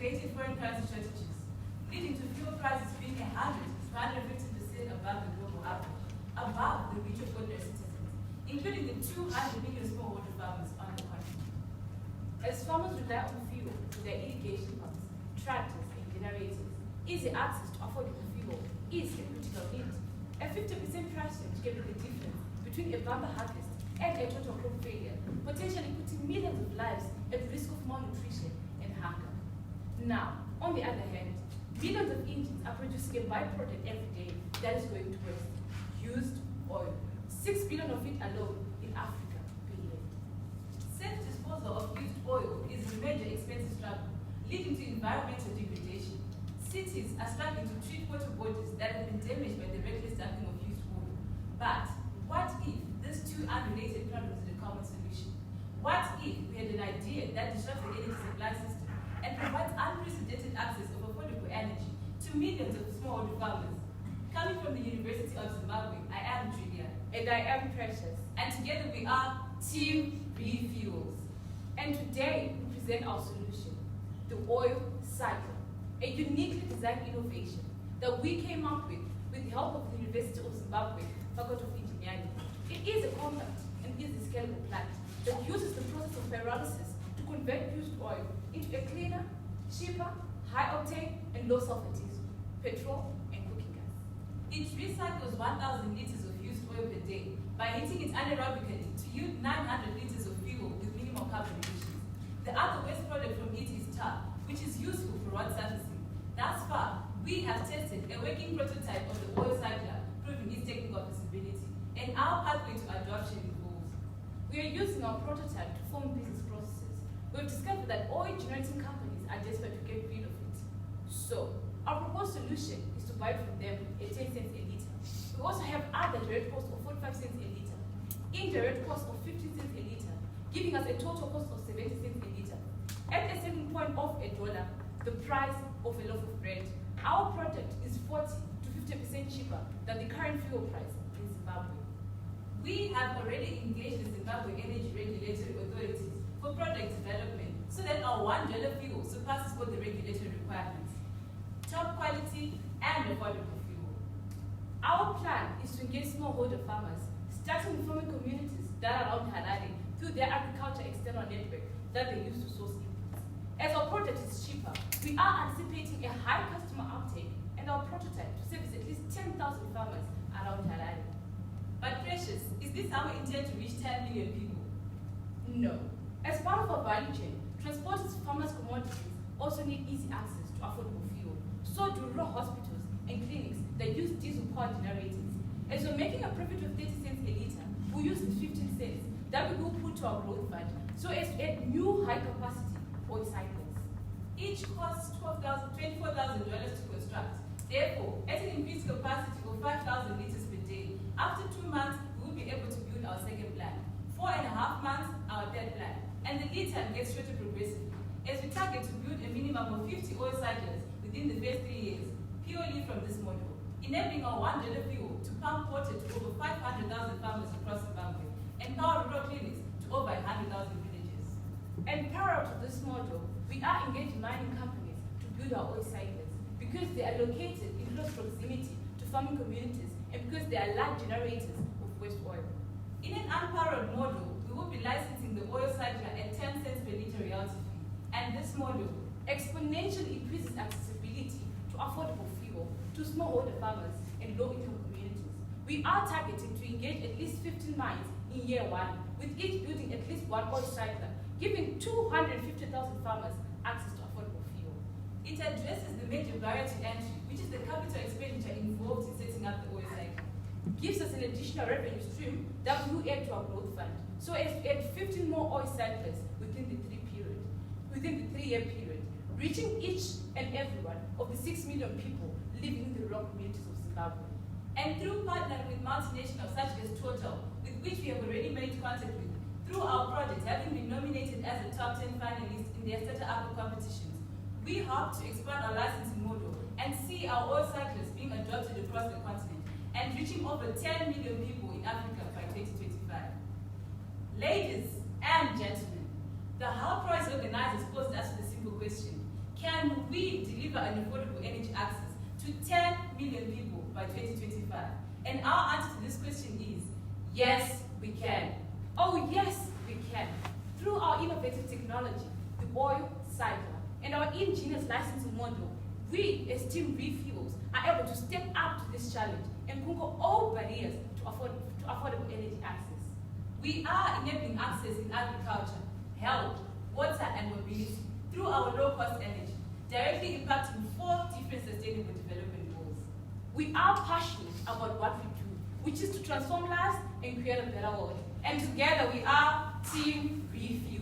created foreign currency strategies, leading to fuel prices being 100 to 150% above the global average, above the reach of ordinary citizens, including the 200 million smallholder farmers on the continent. As farmers rely on fuel for their irrigation pumps, tractors, and generators, easy access to affordable fuel is a critical need. A 50% price change can be the difference between a bumper harvest and a total crop failure, potentially putting millions of lives at risk of malnutrition and hunger. Now, on the other hand, millions of engines are producing a byproduct every day that is going to waste: used oil, 6 billion of it alone in Africa per year. Safe disposal of used oil is a major expensive struggle, leading to environmental degradation. Cities are struggling to treat water bodies that have been damaged by the reckless dumping of used oil. But what if these two unrelated problems are a common solution? What if we had an idea that disrupts the energy supply system and provides unprecedented access of affordable energy to millions of smallholder farmers? Coming from the University of Zimbabwe, I am Julia. And I am Precious. And together we are Team Refuels. And today we present our solution, the oil cycle, a uniquely designed innovation that we came up with the help of the University of Zimbabwe Faculty of Engineering. It is a compact and easily scalable plant that uses the process of pyrolysis to convert used oil into a cleaner, cheaper, high-octane, and low-sulfur diesel, petrol, and cooking gas. It recycles 1,000 liters of used oil per day by heating it anaerobically to yield 900 liters of fuel with minimal carbon emissions. The other waste product from it is tar, which is useful for road surfacing. Thus far, we have tested a working prototype of the oil cycler, proving its technical feasibility, and our pathway to adoption involves. We are using our prototype to form business processes. We've discovered that oil-generating companies are desperate to get rid of it. So, our proposed solution is to buy it from them at 10 cents a litre. We also have other direct costs of 45 cents a litre, indirect costs of 15 cents a litre, giving us a total cost of 70 cents a litre. At a selling point of $1, the price of a loaf of bread, our product is 40 to 50% cheaper than the current fuel price in Zimbabwe. We have already engaged the Zimbabwe Energy Regulatory Authorities for product development so that our $1 fuel surpasses all the regulatory requirements. Top quality and affordable fuel. Our plan is to engage smallholder farmers, starting with farming communities that are around Harare through their agriculture external network that they use to source inputs. As our product is cheaper, we are anticipating a high customer uptake and our prototype to service at least 10,000 farmers around Harare. But Precious, is this our intent to reach 10 million people? No. As part of our value chain, transporters, farmers' commodities also need easy access to affordable fuel. So do rural hospitals and clinics that use diesel power generators. As we're making a profit of 30 cents a litre, we use the 15 cents that we will put to our growth fund so as to add new high-capacity oil cycles. Each costs $24,000 to construct. Therefore, at an increased capacity of 5,000 liters per day, after 2 months, we will be able to build our second plant. 4.5 months, our third plant. And the lead time gets shorter progressively, as we target to build a minimum of 50 oil cycles within the first 3 years, purely from this model, enabling our $1 fuel to pump water to over 500,000 farmers across Zimbabwe and power rural clinics to over 100,000 villages. And parallel to this model, we are engaging mining companies to build our oil cycles because they are located in close proximity to farming communities and because they are large generators of waste oil. In an unparalleled model, we will be licensing the oil cycler at 10 cents per litre royalty fee. And this model exponentially increases accessibility to affordable fuel to smallholder farmers and low-income communities. We are targeting to engage at least 15 mines in year 1, with each building at least one oil cycler, giving 250,000 farmers access to affordable fuel. It addresses the major barrier to entry, which is the capital expenditure involved in setting up the oil cycle. Gives us an additional revenue stream that we will add to our growth fund, so as to add 15 more oil cycles within the 3-year period, reaching each and every one of the 6 million people living in the rural communities of Zimbabwe. And through partnering with multinationals such as Total, with which we have already made contact with, through our project having been nominated as a top 10 finalist in their startup competitions, we hope to expand our licensing model and see our oil cycles being adopted across the continent and reaching over 10 million people in Africa by 2025. Ladies and gentlemen, the Hultprize organizers posed us with a simple question: can we deliver an affordable energy access to 10 million people by 2025? And our answer to this question is, yes, we can. Oh yes, we can. Through our innovative technology, the oil cycle, and our ingenious licensing model, we as Team Refuels are able to step up to this challenge and conquer all barriers to affordable energy access. We are enabling access in agriculture, health, water, and mobility through our low-cost energy, directly impacting 4 different sustainable development goals. We are passionate about what we do, which is to transform lives and create a better world. And together we are Team Refuel.